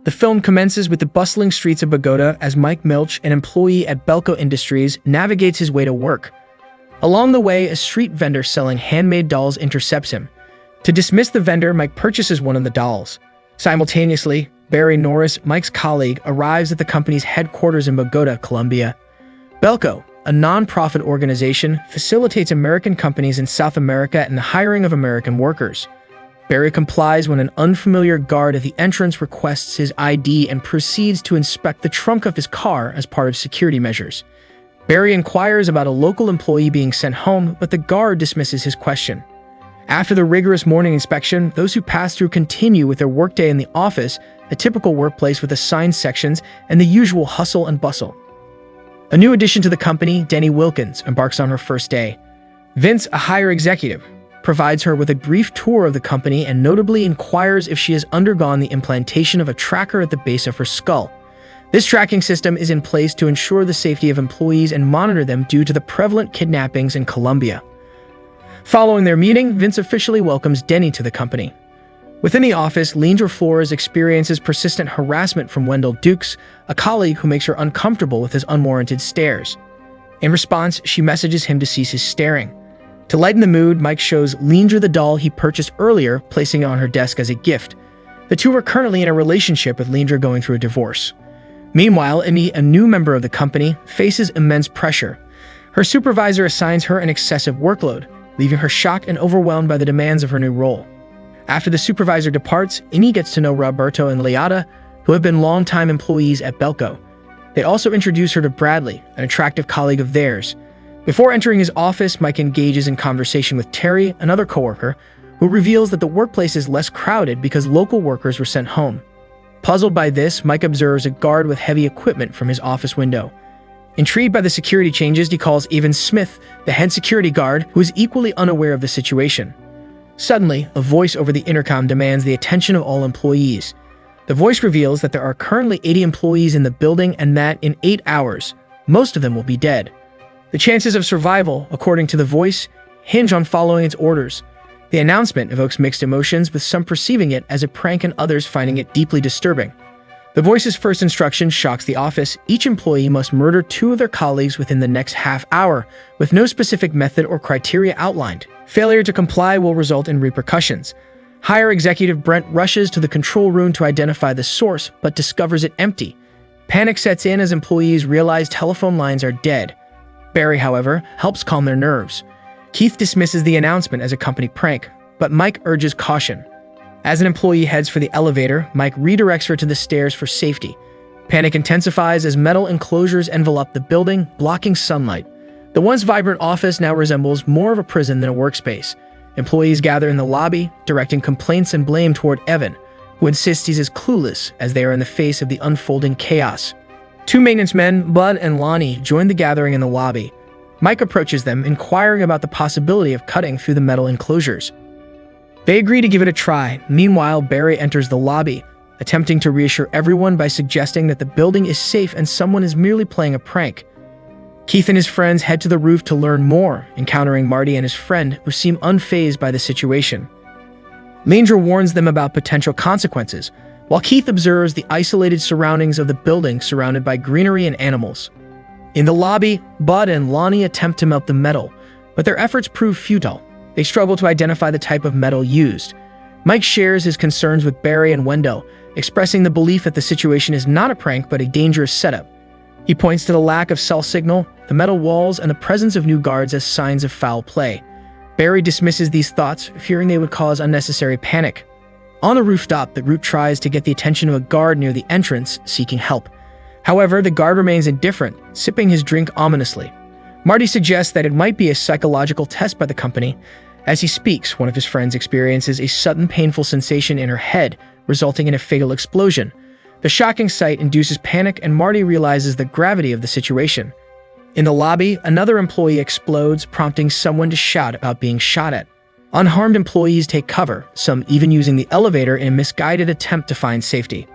The film commences with the bustling streets of Bogota as Mike Milch, an employee at Belko Industries, navigates his way to work. Along the way, a street vendor selling handmade dolls intercepts him. To dismiss the vendor, Mike purchases one of the dolls. Simultaneously, Barry Norris, Mike's colleague, arrives at the company's headquarters in Bogota, Colombia. Belko, a non-profit organization, facilitates American companies in South America and the hiring of American workers. Barry complies when an unfamiliar guard at the entrance requests his ID and proceeds to inspect the trunk of his car as part of security measures. Barry inquires about a local employee being sent home, but the guard dismisses his question. After the rigorous morning inspection, those who pass through continue with their workday in the office, a typical workplace with assigned sections and the usual hustle and bustle. A new addition to the company, Denny Wilkins, embarks on her first day. Vince, a higher executive, provides her with a brief tour of the company and notably inquires if she has undergone the implantation of a tracker at the base of her skull. This tracking system is in place to ensure the safety of employees and monitor them due to the prevalent kidnappings in Colombia. Following their meeting, Vince officially welcomes Denny to the company. Within the office, Leandra Flores experiences persistent harassment from Wendell Dukes, a colleague who makes her uncomfortable with his unwarranted stares. In response, she messages him to cease his staring. To lighten the mood, Mike shows Leandra the doll he purchased earlier, placing it on her desk as a gift. The two are currently in a relationship, with Leandra going through a divorce. Meanwhile, Amy, a new member of the company, faces immense pressure. Her supervisor assigns her an excessive workload, leaving her shocked and overwhelmed by the demands of her new role. After the supervisor departs, Amy gets to know Roberto and Leata, who have been longtime employees at Belko. They also introduce her to Bradley, an attractive colleague of theirs. Before entering his office, Mike engages in conversation with Terry, another coworker, who reveals that the workplace is less crowded because local workers were sent home. Puzzled by this, Mike observes a guard with heavy equipment from his office window. Intrigued by the security changes, he calls Evan Smith, the head security guard, who is equally unaware of the situation. Suddenly, a voice over the intercom demands the attention of all employees. The voice reveals that there are currently 80 employees in the building and that in 8 hours, most of them will be dead. The chances of survival, according to the voice, hinge on following its orders. The announcement evokes mixed emotions, with some perceiving it as a prank and others finding it deeply disturbing. The voice's first instruction shocks the office. Each employee must murder 2 of their colleagues within the next half hour, with no specific method or criteria outlined. Failure to comply will result in repercussions. Higher executive Brent rushes to the control room to identify the source, but discovers it empty. Panic sets in as employees realize telephone lines are dead. Barry, however, helps calm their nerves. Keith dismisses the announcement as a company prank, but Mike urges caution. As an employee heads for the elevator, Mike redirects her to the stairs for safety. Panic intensifies as metal enclosures envelop the building, blocking sunlight. The once vibrant office now resembles more of a prison than a workspace. Employees gather in the lobby, directing complaints and blame toward Evan, who insists he's as clueless as they are in the face of the unfolding chaos. 2 maintenance men, Bud and Lonnie, join the gathering in the lobby. Mike approaches them, inquiring about the possibility of cutting through the metal enclosures. They agree to give it a try. Meanwhile, Barry enters the lobby, attempting to reassure everyone by suggesting that the building is safe and someone is merely playing a prank. Keith and his friends head to the roof to learn more, encountering Marty and his friend, who seem unfazed by the situation. Leandra warns them about potential consequences, while Keith observes the isolated surroundings of the building surrounded by greenery and animals. In the lobby, Bud and Lonnie attempt to melt the metal, but their efforts prove futile. They struggle to identify the type of metal used. Mike shares his concerns with Barry and Wendell, expressing the belief that the situation is not a prank but a dangerous setup. He points to the lack of cell signal, the metal walls, and the presence of new guards as signs of foul play. Barry dismisses these thoughts, fearing they would cause unnecessary panic. On the rooftop, the group tries to get the attention of a guard near the entrance, seeking help. However, the guard remains indifferent, sipping his drink ominously. Marty suggests that it might be a psychological test by the company. As he speaks, one of his friends experiences a sudden painful sensation in her head, resulting in a fatal explosion. The shocking sight induces panic, and Marty realizes the gravity of the situation. In the lobby, another employee explodes, prompting someone to shout about being shot at. Unharmed employees take cover, some even using the elevator in a misguided attempt to find safety.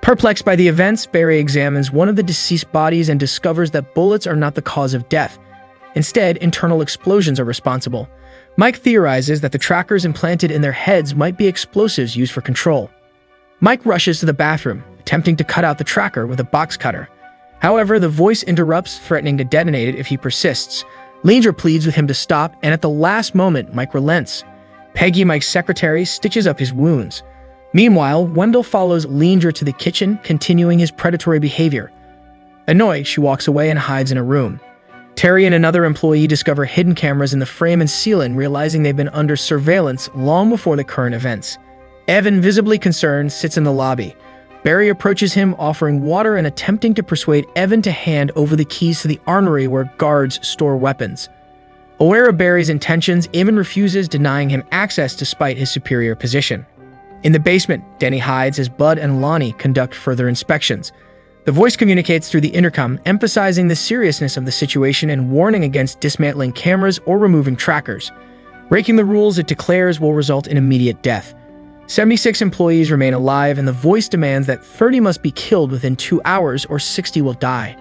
Perplexed by the events, Barry examines one of the deceased bodies and discovers that bullets are not the cause of death. Instead, internal explosions are responsible. Mike theorizes that the trackers implanted in their heads might be explosives used for control. Mike rushes to the bathroom, attempting to cut out the tracker with a box cutter. However, the voice interrupts, threatening to detonate it if he persists. Leandra pleads with him to stop, and at the last moment, Mike relents. Peggy, Mike's secretary, stitches up his wounds. Meanwhile, Wendell follows Leandra to the kitchen, continuing his predatory behavior. Annoyed, she walks away and hides in a room. Terry and another employee discover hidden cameras in the frame and ceiling, realizing they've been under surveillance long before the current events. Evan, visibly concerned, sits in the lobby. Barry approaches him, offering water and attempting to persuade Evan to hand over the keys to the armory where guards store weapons. Aware of Barry's intentions, Evan refuses, denying him access despite his superior position. In the basement, Denny hides as Bud and Lonnie conduct further inspections. The voice communicates through the intercom, emphasizing the seriousness of the situation and warning against dismantling cameras or removing trackers. Breaking the rules, it declares, will result in immediate death. 76 employees remain alive, and the voice demands that 30 must be killed within 2 hours or 60 will die.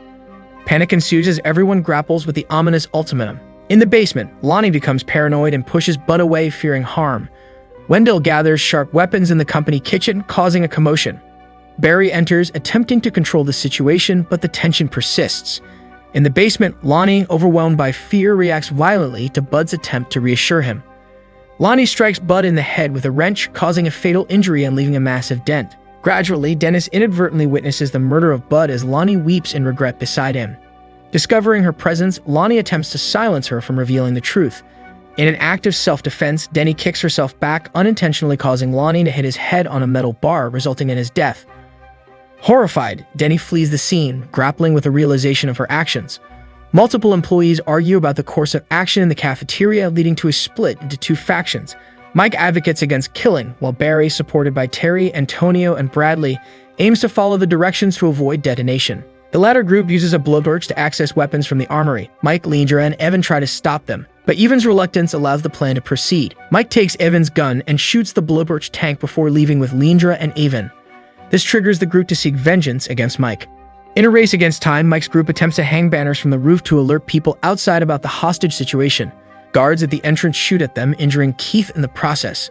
Panic ensues as everyone grapples with the ominous ultimatum. In the basement, Lonnie becomes paranoid and pushes Bud away, fearing harm. Wendell gathers sharp weapons in the company kitchen, causing a commotion. Barry enters, attempting to control the situation, but the tension persists. In the basement, Lonnie, overwhelmed by fear, reacts violently to Bud's attempt to reassure him. Lonnie strikes Bud in the head with a wrench, causing a fatal injury and leaving a massive dent. Gradually, Dennis inadvertently witnesses the murder of Bud as Lonnie weeps in regret beside him. Discovering her presence, Lonnie attempts to silence her from revealing the truth. In an act of self-defense, Denny kicks herself back, unintentionally causing Lonnie to hit his head on a metal bar, resulting in his death. Horrified, Denny flees the scene, grappling with the realization of her actions. Multiple employees argue about the course of action in the cafeteria, leading to a split into two factions. Mike advocates against killing, while Barry, supported by Terry, Antonio, and Bradley, aims to follow the directions to avoid detonation. The latter group uses a blowtorch to access weapons from the armory. Mike, Leandra, and Evan try to stop them, but Evan's reluctance allows the plan to proceed. Mike takes Evan's gun and shoots the blowtorch tank before leaving with Leandra and Evan. This triggers the group to seek vengeance against Mike. In a race against time, Mike's group attempts to hang banners from the roof to alert people outside about the hostage situation. Guards at the entrance shoot at them, injuring Keith in the process.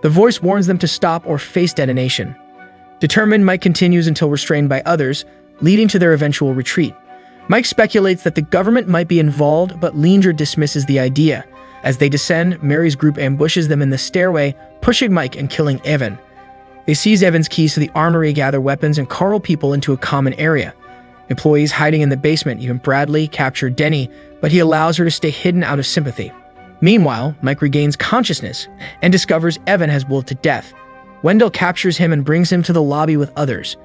The voice warns them to stop or face detonation. Determined, Mike continues until restrained by others, leading to their eventual retreat. Mike speculates that the government might be involved, but Leandra dismisses the idea. As they descend, Mary's group ambushes them in the stairway, pushing Mike and killing Evan. They seize Evan's keys to the armory, gather weapons, and carl people into a common area. Employees hiding in the basement, even Bradley, capture Denny, but he allows her to stay hidden out of sympathy. Meanwhile, Mike regains consciousness and discovers Evan has willed to death. Wendell captures him and brings him to the lobby with others.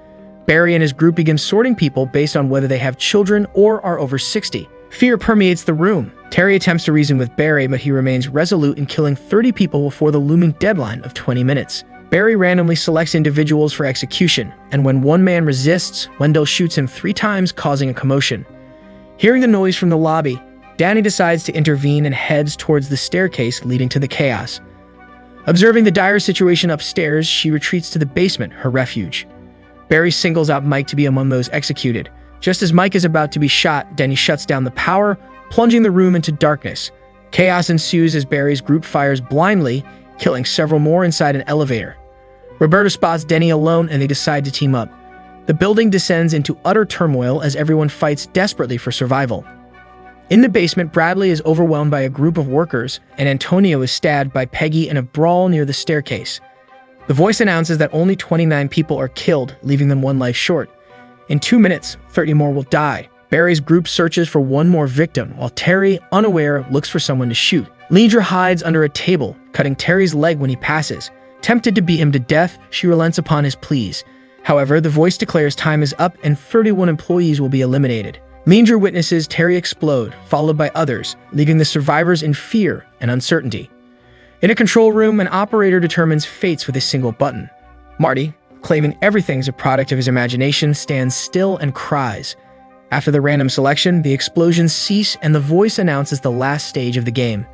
Barry and his group begin sorting people based on whether they have children or are over 60. Fear permeates the room. Terry attempts to reason with Barry, but he remains resolute in killing 30 people before the looming deadline of 20 minutes. Barry randomly selects individuals for execution, and when one man resists, Wendell shoots him 3 times, causing a commotion. Hearing the noise from the lobby, Danny decides to intervene and heads towards the staircase leading to the chaos. Observing the dire situation upstairs, she retreats to the basement, her refuge. Barry singles out Mike to be among those executed. Just as Mike is about to be shot, Denny shuts down the power, plunging the room into darkness. Chaos ensues as Barry's group fires blindly, killing several more inside an elevator. Roberta spots Denny alone and they decide to team up. The building descends into utter turmoil as everyone fights desperately for survival. In the basement, Bradley is overwhelmed by a group of workers, and Antonio is stabbed by Peggy in a brawl near the staircase. The voice announces that only 29 people are killed, leaving them 1 life short. In 2 minutes, 30 more will die. Barry's group searches for one more victim, while Terry, unaware, looks for someone to shoot. Leandra hides under a table, cutting Terry's leg when he passes. Tempted to beat him to death, she relents upon his pleas. However, the voice declares time is up and 31 employees will be eliminated. Leandra witnesses Terry explode, followed by others, leaving the survivors in fear and uncertainty. In a control room, an operator determines fates with a single button. Marty, claiming everything's a product of his imagination, stands still and cries. After the random selection, the explosions cease and the voice announces the last stage of the game.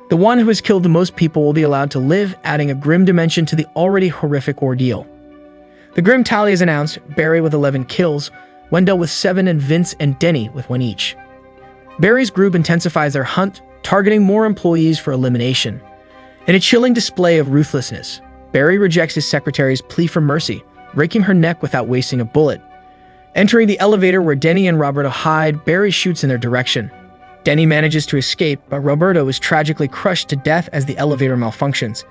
The one who has killed the most people will be allowed to live, adding a grim dimension to the already horrific ordeal. The grim tally is announced: Barry with 11 kills, Wendell with 7, and Vince and Denny with 1 each. Barry's group intensifies their hunt, targeting more employees for elimination. In a chilling display of ruthlessness, Barry rejects his secretary's plea for mercy, raking her neck without wasting a bullet. Entering the elevator where Denny and Roberto hide, Barry shoots in their direction. Denny manages to escape, but Roberto is tragically crushed to death as the elevator malfunctions.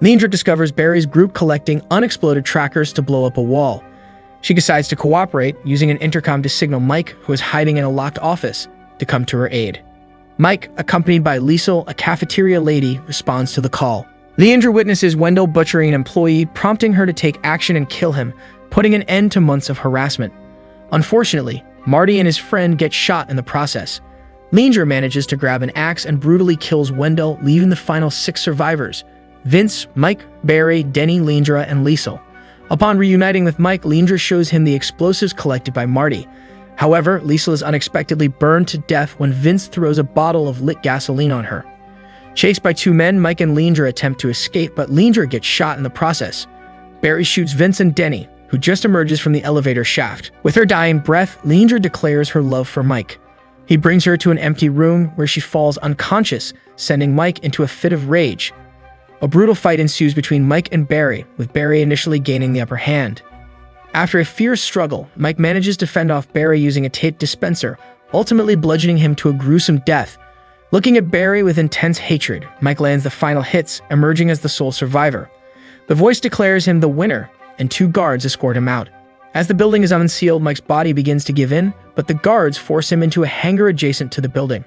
Leandra discovers Barry's group collecting unexploded trackers to blow up a wall. She decides to cooperate, using an intercom to signal Mike, who is hiding in a locked office, to come to her aid. Mike, accompanied by Liesel, a cafeteria lady, responds to the call. Leandra witnesses Wendell butchering an employee, prompting her to take action and kill him, putting an end to months of harassment. Unfortunately, Marty and his friend get shot in the process. Leandra manages to grab an axe and brutally kills Wendell, leaving the final 6 survivors: Vince, Mike, Barry, Denny, Leandra, and Liesel. Upon reuniting with Mike, Leandra shows him the explosives collected by Marty. However, Liesel is unexpectedly burned to death when Vince throws a bottle of lit gasoline on her. Chased by 2 men, Mike and Leandra attempt to escape, but Leandra gets shot in the process. Barry shoots Vince and Denny, who just emerges from the elevator shaft. With her dying breath, Leandra declares her love for Mike. He brings her to an empty room where she falls unconscious, sending Mike into a fit of rage. A brutal fight ensues between Mike and Barry, with Barry initially gaining the upper hand. After a fierce struggle, Mike manages to fend off Barry using a tape dispenser, ultimately bludgeoning him to a gruesome death. Looking at Barry with intense hatred, Mike lands the final hits, emerging as the sole survivor. The voice declares him the winner, and 2 guards escort him out. As the building is unsealed, Mike's body begins to give in, but the guards force him into a hangar adjacent to the building.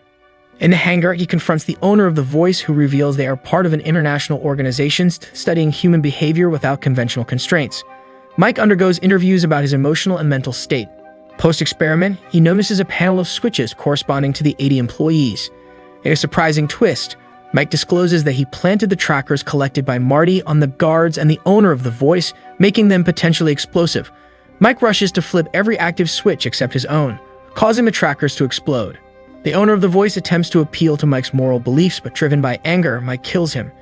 In the hangar, he confronts the owner of the voice, who reveals they are part of an international organization studying human behavior without conventional constraints. Mike undergoes interviews about his emotional and mental state. Post-experiment, he notices a panel of switches corresponding to the 80 employees. In a surprising twist, Mike discloses that he planted the trackers collected by Marty on the guards and the owner of the voice, making them potentially explosive. Mike rushes to flip every active switch except his own, causing the trackers to explode. The owner of the voice attempts to appeal to Mike's moral beliefs, but driven by anger, Mike kills him.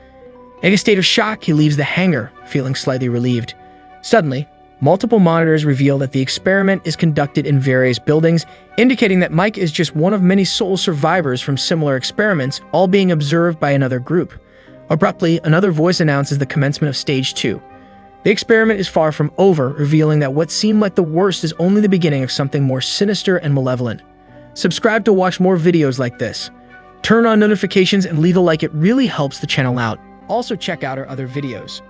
In a state of shock, he leaves the hangar, feeling slightly relieved. Suddenly, multiple monitors reveal that the experiment is conducted in various buildings, indicating that Mike is just one of many sole survivors from similar experiments, all being observed by another group. Abruptly, another voice announces the commencement of Stage 2. The experiment is far from over, revealing that what seemed like the worst is only the beginning of something more sinister and malevolent. Subscribe to watch more videos like this. Turn on notifications and leave a like, it really helps the channel out. Also check out our other videos.